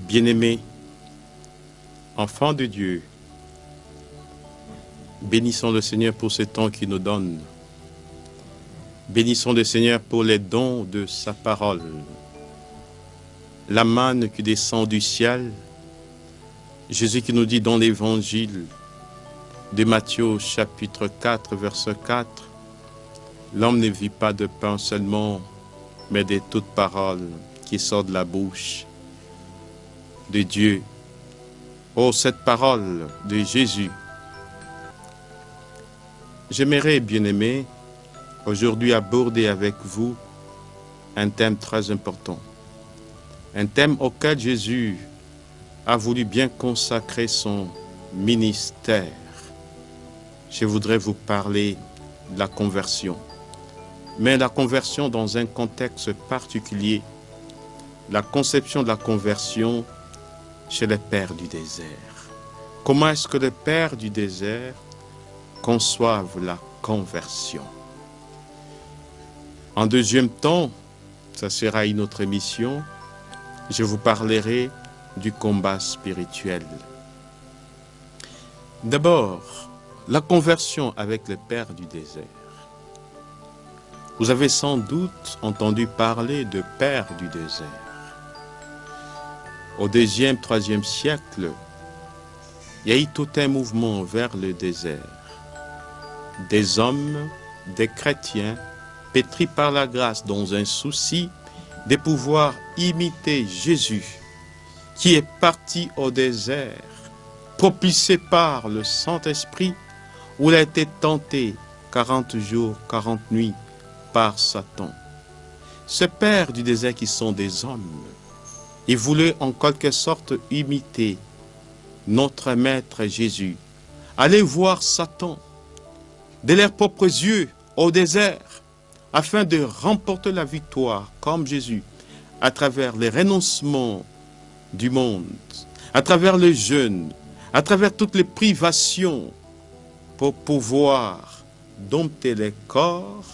Bien-aimés, enfants de Dieu, bénissons le Seigneur pour ce temps qu'il nous donne. Bénissons le Seigneur pour les dons de sa parole. La manne qui descend du ciel, Jésus qui nous dit dans l'évangile de Matthieu chapitre 4, verset 4, « L'homme ne vit pas de pain seulement, mais de toute parole qui sort de la bouche de Dieu. » Oh, cette parole de Jésus. J'aimerais, bien-aimés, aujourd'hui aborder avec vous un thème très important. Un thème auquel Jésus a voulu bien consacrer son ministère. Je voudrais vous parler de la conversion. Mais la conversion dans un contexte particulier, la conception de la conversion chez les pères du désert. Comment est-ce que les pères du désert conçoivent la conversion? En deuxième temps, ça sera une autre émission, je vous parlerai du combat spirituel. D'abord, la conversion avec les pères du désert. Vous avez sans doute entendu parler de pères du désert. Au 2e, 3e siècle, il y a eu tout un mouvement vers le désert. Des hommes, des chrétiens, pétris par la grâce dans un souci de pouvoir imiter Jésus, qui est parti au désert, propulsé par le Saint-Esprit, où il a été tenté 40 jours, 40 nuits par Satan. Ces pères du désert qui sont des hommes, ils voulaient en quelque sorte imiter notre Maître Jésus. Aller voir Satan de leurs propres yeux au désert afin de remporter la victoire comme Jésus à travers les renoncements du monde, à travers le jeûne, à travers toutes les privations pour pouvoir dompter les corps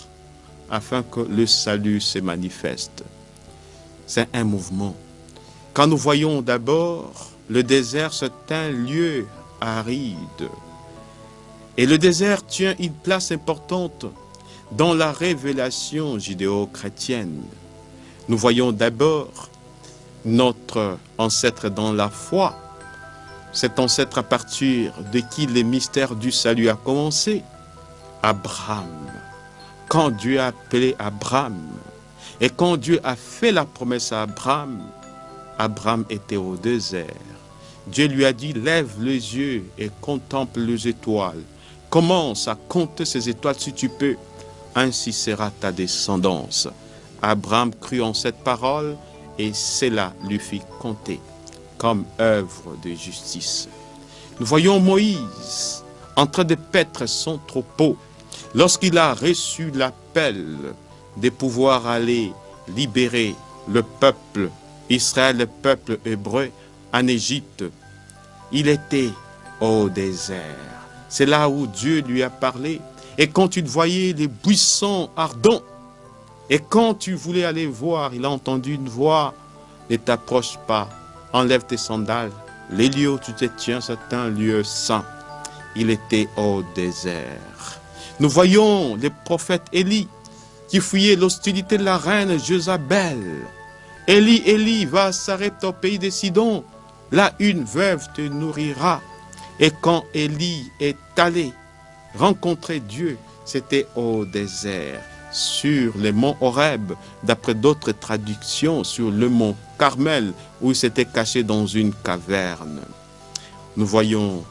afin que le salut se manifeste. C'est un mouvement. Quand nous voyons d'abord le désert, c'est un lieu aride. Et le désert tient une place importante dans la révélation judéo-chrétienne. Nous voyons d'abord notre ancêtre dans la foi. Cet ancêtre à partir de qui le mystère du salut a commencé. Abraham. Quand Dieu a appelé Abraham et quand Dieu a fait la promesse à Abraham, Abraham était au désert. Dieu lui a dit, lève les yeux et contemple les étoiles. Commence à compter ces étoiles si tu peux. Ainsi sera ta descendance. Abraham crut en cette parole et cela lui fit compter comme œuvre de justice. Nous voyons Moïse en train de paître son troupeau lorsqu'il a reçu l'appel de pouvoir aller libérer le peuple Israël, le peuple hébreu, en Égypte. Il était au désert. C'est là où Dieu lui a parlé. Et quand tu voyais les buissons ardents, et quand tu voulais aller voir, il a entendu une voix, ne t'approche pas, enlève tes sandales. Les lieux où tu te tiens, c'est un lieu saint. Il était au désert. Nous voyons le prophète Élie, qui fuyait l'hostilité de la reine Jézabel. Élie, Élie, va s'arrêter au pays de Sidon. Là, une veuve te nourrira. Et quand Élie est allé rencontrer Dieu, c'était au désert, sur le mont Horeb, d'après d'autres traductions, sur le mont Carmel, où il s'était caché dans une caverne. Nous voyons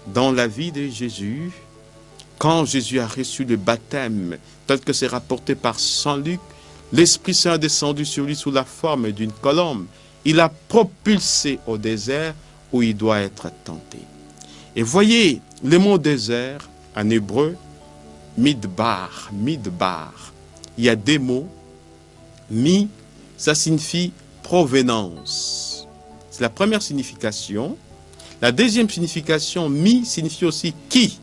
dans la vie de Jésus, quand Jésus a reçu le baptême, tel que c'est rapporté par Saint Luc, l'Esprit Saint est descendu sur lui sous la forme d'une colombe. Il a propulsé au désert où il doit être tenté. Et voyez, le mot désert, en hébreu, midbar, midbar. Il y a des mots. Mi, ça signifie provenance. C'est la première signification. La deuxième signification, mi, signifie aussi qui.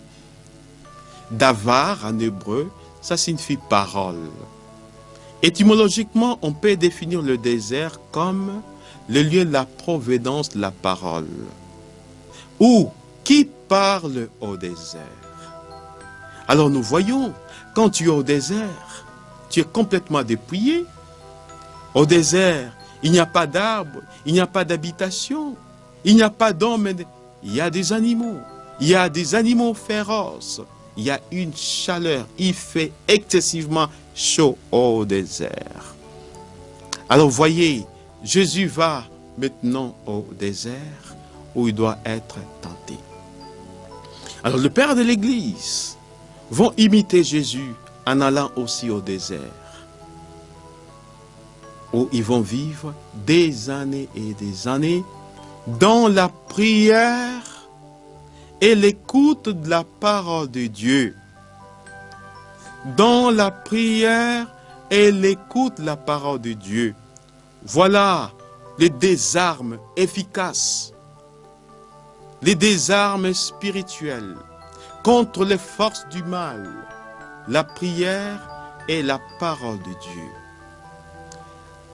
Davar, en hébreu, ça signifie parole. Étymologiquement, on peut définir le désert comme le lieu de la providence de la parole. Ou qui parle au désert. Alors nous voyons, quand tu es au désert, tu es complètement dépouillé. Au désert, il n'y a pas d'arbres, il n'y a pas d'habitation, il n'y a pas d'hommes, il y a des animaux. Il y a des animaux féroces, il y a une chaleur, il fait excessivement chaud au désert. Alors voyez, Jésus va maintenant au désert où il doit être tenté. Alors le Père de l'Église vont imiter Jésus en allant aussi au désert, où ils vont vivre des années et des années dans la prière et l'écoute de la parole de Dieu. Dans la prière et l'écoute de la parole de Dieu. Voilà les désarmes efficaces, les désarmes spirituels contre les forces du mal, la prière et la parole de Dieu.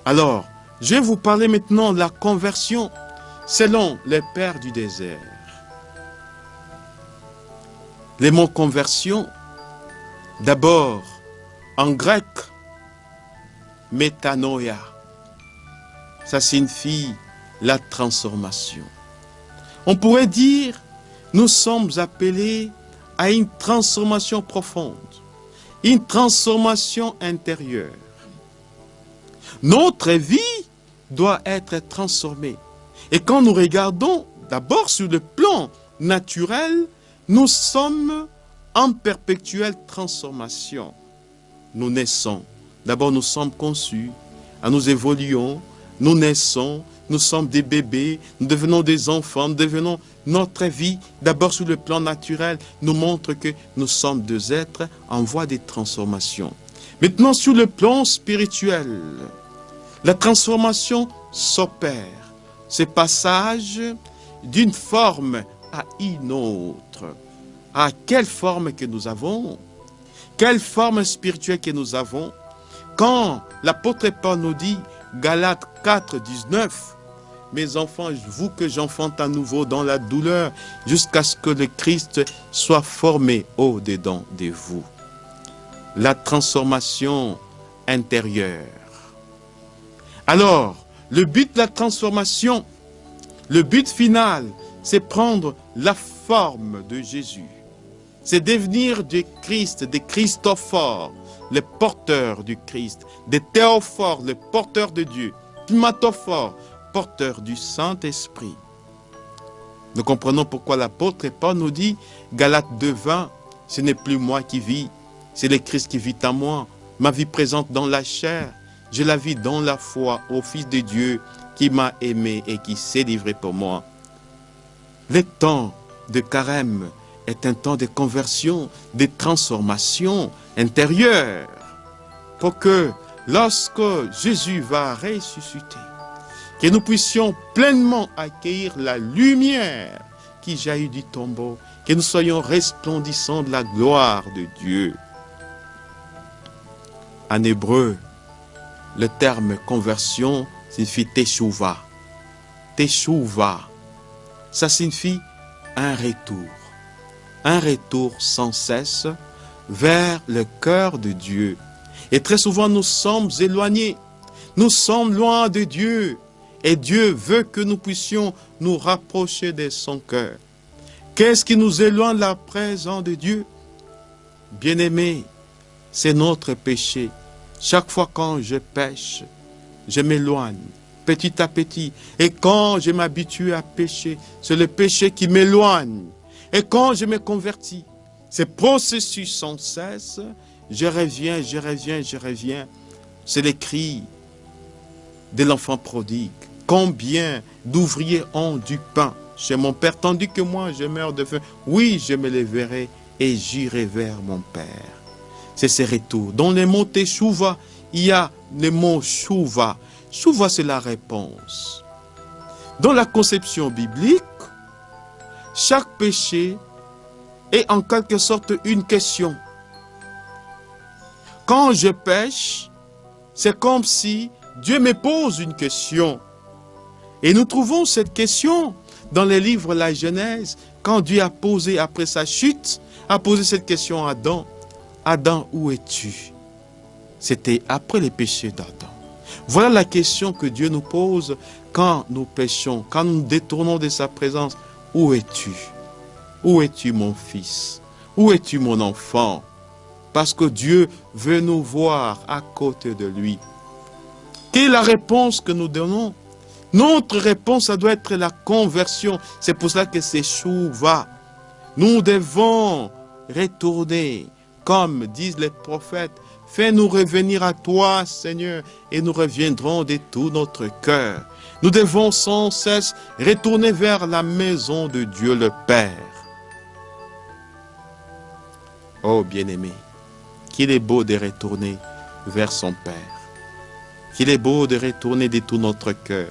Alors, je vais vous parler maintenant de la conversion selon les pères du désert. Les mots conversion, d'abord, en grec, métanoïa. Ça signifie la transformation. On pourrait dire, nous sommes appelés à une transformation profonde, une transformation intérieure. Notre vie doit être transformée. Et quand nous regardons d'abord sur le plan naturel, nous sommes en perpétuelle transformation. Nous naissons. D'abord, nous sommes conçus. Nous évoluons. Nous naissons. Nous sommes des bébés. Nous devenons des enfants. Nous devenons notre vie. D'abord, sur le plan naturel, nous montre que nous sommes deux êtres en voie de transformation. Maintenant, sur le plan spirituel, la transformation s'opère. Ce passage d'une forme à une autre. À quelle forme que nous avons? Quelle forme spirituelle que nous avons? Quand l'apôtre Paul nous dit, Galates 4, 19, « Mes enfants, vous que j'enfante à nouveau dans la douleur, jusqu'à ce que le Christ soit formé au-dedans de vous. » La transformation intérieure. Alors, le but de la transformation, le but final, c'est prendre la forme de Jésus. C'est devenir du Christ, des Christophores, les porteurs du Christ, des Théophores, les porteurs de Dieu, Pneumatophores, porteurs du Saint-Esprit. Nous comprenons pourquoi l'apôtre Paul nous dit, Galates 2:20, ce n'est plus moi qui vis, c'est le Christ qui vit en moi. Ma vie présente dans la chair, je la vis dans la foi au Fils de Dieu qui m'a aimé et qui s'est livré pour moi. Le temps de carême est un temps de conversion, de transformation intérieure, pour que lorsque Jésus va ressusciter, que nous puissions pleinement accueillir la lumière qui jaillit du tombeau, que nous soyons resplendissants de la gloire de Dieu. En hébreu, le terme conversion signifie teshuva. Teshuva, ça signifie un retour sans cesse vers le cœur de Dieu. Et très souvent, nous sommes éloignés. Nous sommes loin de Dieu. Et Dieu veut que nous puissions nous rapprocher de son cœur. Qu'est-ce qui nous éloigne de la présence de Dieu? Bien-aimés, c'est notre péché. Chaque fois quand je pêche, je m'éloigne petit à petit. Et quand je m'habitue à pécher, c'est le péché qui m'éloigne. Et quand je me convertis, ce processus sans cesse, je reviens. C'est les cris de l'enfant prodigue. Combien d'ouvriers ont du pain chez mon Père, tandis que moi je meurs de faim. Oui, je me lèverai et j'irai vers mon Père. C'est ce retour. Dans les mots teshuva, il y a le mot shuva. Shuva, c'est la réponse. Dans la conception biblique, chaque péché est en quelque sorte une question. Quand je pêche, c'est comme si Dieu me pose une question. Et nous trouvons cette question dans les livres de la Genèse, quand Dieu a posé, après sa chute, a posé cette question à Adam. Adam, où es-tu? C'était après les péchés d'Adam. Voilà la question que Dieu nous pose quand nous péchons, quand nous nous détournons de sa présence. Où es-tu? Où es-tu, mon fils? Où es-tu, mon enfant? Parce que Dieu veut nous voir à côté de lui. Quelle est la réponse que nous donnons? Notre réponse, ça doit être la conversion. C'est pour cela que c'est Chouva. Nous devons retourner, comme disent les prophètes. Fais-nous revenir à toi, Seigneur, et nous reviendrons de tout notre cœur. Nous devons sans cesse retourner vers la maison de Dieu le Père. Oh bien-aimé, qu'il est beau de retourner vers son Père. Qu'il est beau de retourner de tout notre cœur.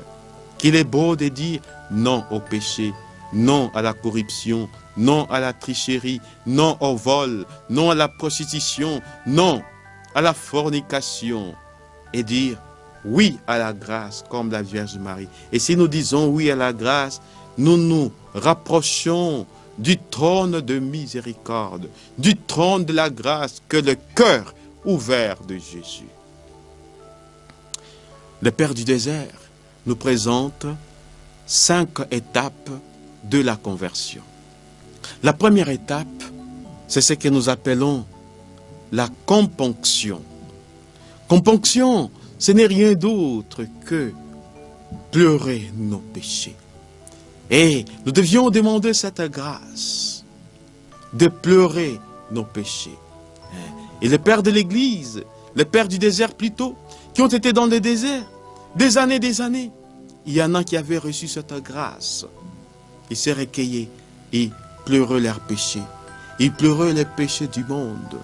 Qu'il est beau de dire non au péché, non à la corruption, non à la tricherie, non au vol, non à la prostitution, non à la fornication. Et dire oui à la grâce comme la Vierge Marie. Et si nous disons oui à la grâce, nous nous rapprochons du trône de miséricorde, du trône de la grâce que le cœur ouvert de Jésus. Le Père du désert nous présente 5 étapes de la conversion. La première étape, c'est ce que nous appelons la componction. Componction, ce n'est rien d'autre que pleurer nos péchés. Et nous devions demander cette grâce de pleurer nos péchés. Et le Père de l'Église, le Père du désert plutôt, qui ont été dans le désert des années, il y en a qui avaient reçu cette grâce. Ils se recueillaient et pleuraient leurs péchés. Ils pleuraient les péchés du monde.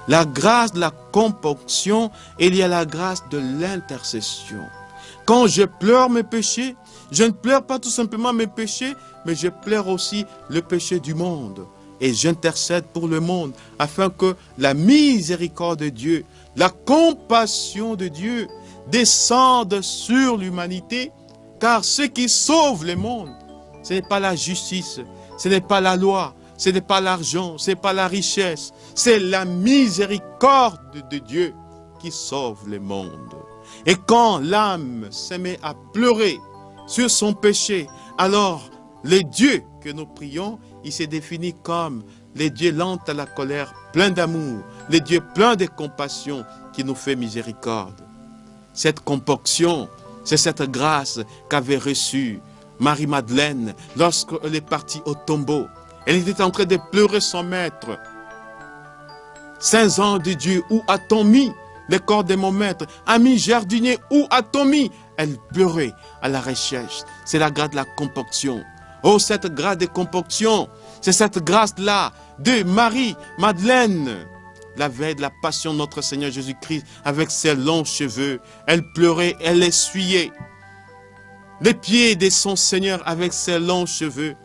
La grâce de la componction, il y a la grâce de l'intercession. Quand je pleure mes péchés, je ne pleure pas tout simplement mes péchés, mais je pleure aussi le péché du monde. Et j'intercède pour le monde, afin que la miséricorde de Dieu, la compassion de Dieu descende sur l'humanité, car ce qui sauve le monde, ce n'est pas la justice, ce n'est pas la loi, ce n'est pas l'argent, ce n'est pas la richesse, c'est la miséricorde de Dieu qui sauve le monde. Et quand l'âme se met à pleurer sur son péché, alors le Dieu que nous prions, il s'est défini comme le Dieu lent à la colère, plein d'amour, le Dieu plein de compassion qui nous fait miséricorde. Cette componction, c'est cette grâce qu'avait reçue Marie-Madeleine lorsqu'elle est partie au tombeau. Elle était en train de pleurer son maître. Saints anges de Dieu, où a-t-on mis le corps de mon maître? Ami jardinier, où a-t-on mis? Elle pleurait à la recherche. C'est la grâce de la componction. Oh, cette grâce de componction, c'est cette grâce-là de Marie-Madeleine. La veille de la passion de notre Seigneur Jésus-Christ, avec ses longs cheveux, elle pleurait, elle essuyait les pieds de son Seigneur avec ses longs cheveux.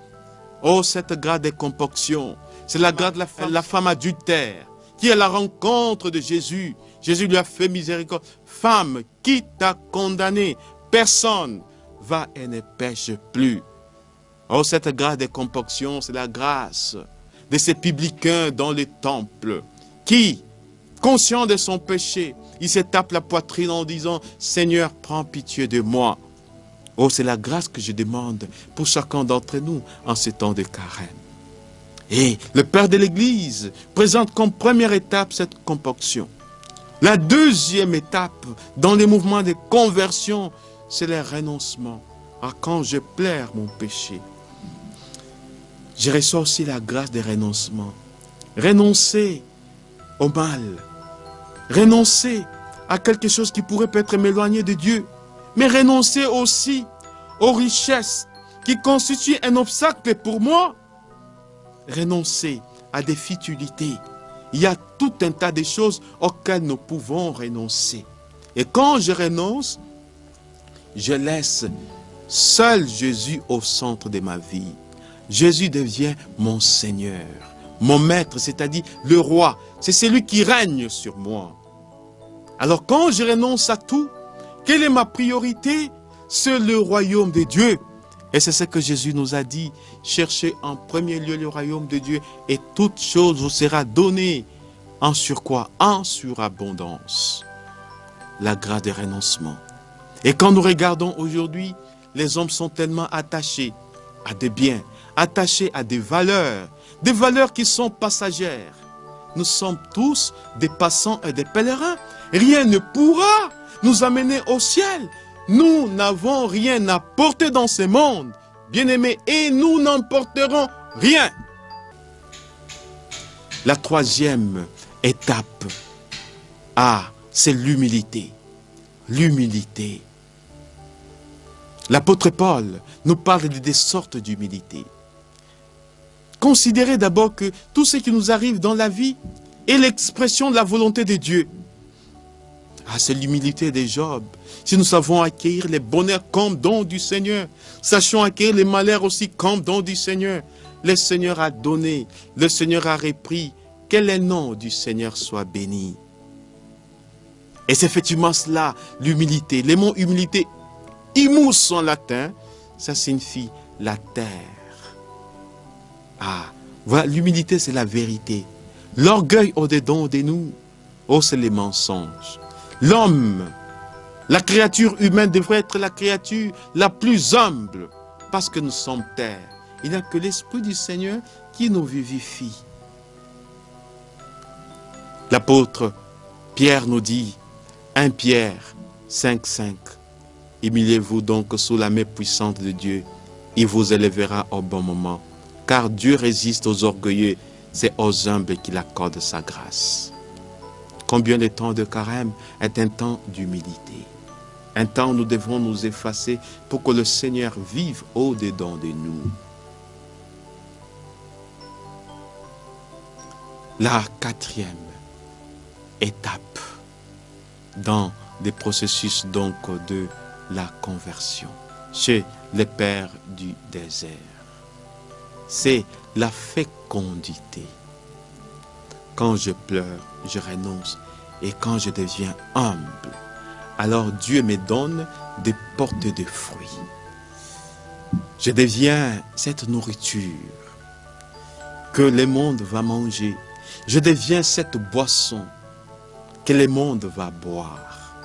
Oh, cette grâce de componction, c'est la grâce de la femme adultère, qui est à la rencontre de Jésus. Jésus lui a fait miséricorde. Femme, qui t'a condamné? Personne. Va et ne pêche plus. Oh, cette grâce de componction, c'est la grâce de ces publicains dans les temples, qui, conscient de son péché, il se tape la poitrine en disant « Seigneur, prends pitié de moi ». Oh, c'est la grâce que je demande pour chacun d'entre nous en ces temps de carême. Et le Père de l'Église présente comme première étape cette componction. La deuxième étape dans les mouvements de conversion, c'est le renoncement. Ah, quand je pleure mon péché, je reçois aussi la grâce de renoncement. Renoncer au mal, renoncer à quelque chose qui pourrait peut-être m'éloigner de Dieu, mais renoncer aussi aux richesses qui constituent un obstacle pour moi. Renoncer à des futilités. Il y a tout un tas de choses auxquelles nous pouvons renoncer. Et quand je renonce, je laisse seul Jésus au centre de ma vie. Jésus devient mon Seigneur, mon maître, c'est-à-dire le roi. C'est celui qui règne sur moi. Alors quand je renonce à tout, quelle est ma priorité? c'est le royaume de Dieu. Et c'est ce que Jésus nous a dit. Cherchez en premier lieu le royaume de Dieu et toute chose vous sera donnée en surcroît, en surabondance. La grâce de renoncement. Et quand nous regardons aujourd'hui, les hommes sont tellement attachés à des biens, attachés à des valeurs qui sont passagères. Nous sommes tous des passants et des pèlerins. Rien ne pourra nous amener au ciel. Nous n'avons rien à porter dans ce monde, bien-aimés, et nous n'emporterons rien. La troisième étape, c'est l'humilité. L'humilité. L'apôtre Paul nous parle de des sortes d'humilité. Considérez d'abord que tout ce qui nous arrive dans la vie est l'expression de la volonté de Dieu. C'est l'humilité de Job. Si nous savons accueillir les bonheurs comme don du Seigneur, sachons accueillir les malheurs aussi comme don du Seigneur. Le Seigneur a donné, le Seigneur a repris. Que le nom du Seigneur soit béni. Et c'est effectivement cela, l'humilité. Le mot humilité, humus en latin, ça signifie la terre. Voilà, l'humilité c'est la vérité. L'orgueil au-dedans de nous, c'est les mensonges. L'homme, la créature humaine devrait être la créature la plus humble, parce que nous sommes terre. Il n'y a que l'Esprit du Seigneur qui nous vivifie. L'apôtre Pierre nous dit, 1 Pierre 5,5, humiliez-vous donc sous la main puissante de Dieu, il vous élèvera au bon moment, car Dieu résiste aux orgueilleux, c'est aux humbles qu'il accorde sa grâce. Combien le temps de carême est un temps d'humilité. Un temps où nous devons nous effacer pour que le Seigneur vive au-dedans de nous. La quatrième étape dans le processus donc de la conversion chez les pères du désert, c'est la fécondité. Quand je pleure, je renonce. Et quand je deviens humble, alors Dieu me donne des portes de fruits. Je deviens cette nourriture que le monde va manger. Je deviens cette boisson que le monde va boire.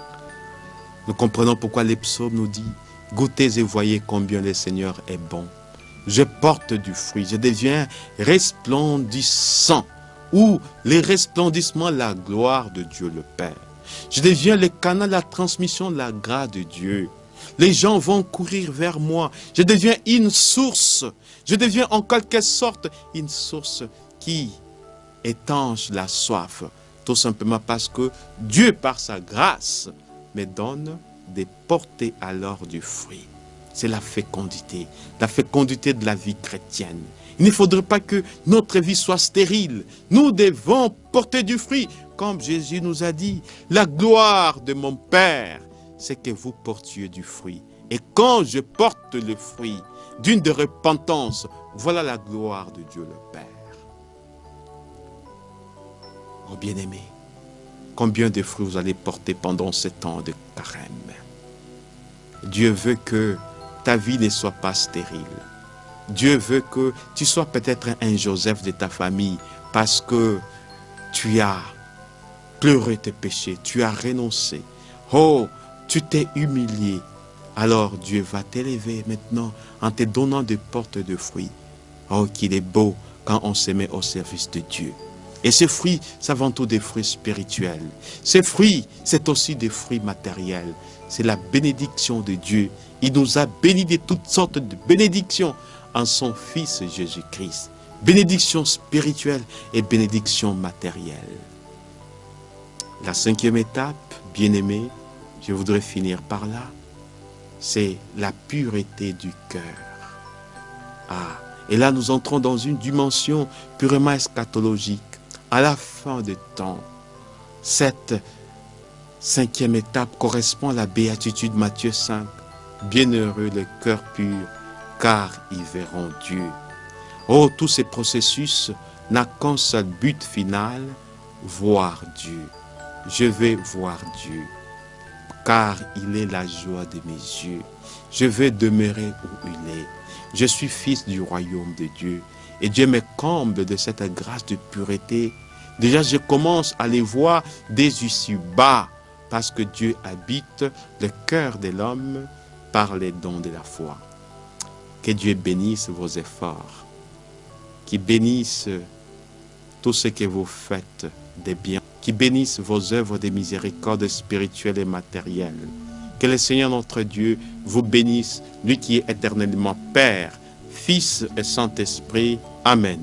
Nous comprenons pourquoi les psaumes nous disent « Goûtez et voyez combien le Seigneur est bon. Je porte du fruit, je deviens resplendissant. » Ou les resplendissements, la gloire de Dieu le Père. Je deviens le canal, la transmission de la grâce de Dieu. Les gens vont courir vers moi. Je deviens une source. Je deviens en quelque sorte une source qui étanche la soif. Tout simplement parce que Dieu, par sa grâce, me donne de porter alors du fruit. C'est la fécondité de la vie chrétienne. Il ne faudrait pas que notre vie soit stérile. Nous devons porter du fruit. Comme Jésus nous a dit, la gloire de mon Père, c'est que vous portiez du fruit. Et quand je porte le fruit d'une de repentance, voilà la gloire de Dieu le Père. Oh bien-aimés, combien de fruits vous allez porter pendant ce temps de carême? Dieu veut que ta vie ne soit pas stérile. Dieu veut que tu sois peut-être un Joseph de ta famille parce que tu as pleuré tes péchés, tu as renoncé. Oh, tu t'es humilié. Alors Dieu va t'élever maintenant en te donnant des portes de fruits. Oh, qu'il est beau quand on se met au service de Dieu. Et ces fruits, c'est avant tout des fruits spirituels. Ces fruits, c'est aussi des fruits matériels. C'est la bénédiction de Dieu. Il nous a bénis de toutes sortes de bénédictions en son Fils Jésus-Christ. Bénédiction spirituelle et bénédiction matérielle. La cinquième étape, bien-aimé, je voudrais finir par là, c'est la pureté du cœur. Et là nous entrons dans une dimension purement eschatologique. À la fin des temps, cette cinquième étape correspond à la béatitude Matthieu 5. Bienheureux le cœur pur, car ils verront Dieu. Oh, tous ces processus n'ont qu'un seul but final, voir Dieu. Je vais voir Dieu. car il est la joie de mes yeux. Je veux demeurer où il est. Je suis fils du royaume de Dieu. Et Dieu me comble de cette grâce de pureté. Déjà, je commence à les voir des issues bas, parce que Dieu habite le cœur de l'homme par les dons de la foi. Que Dieu bénisse vos efforts, qu'il bénisse tout ce que vous faites de bien, qu'il bénisse vos œuvres de miséricorde spirituelle et matérielle. Que le Seigneur notre Dieu vous bénisse, lui qui est éternellement Père, Fils et Saint-Esprit. Amen.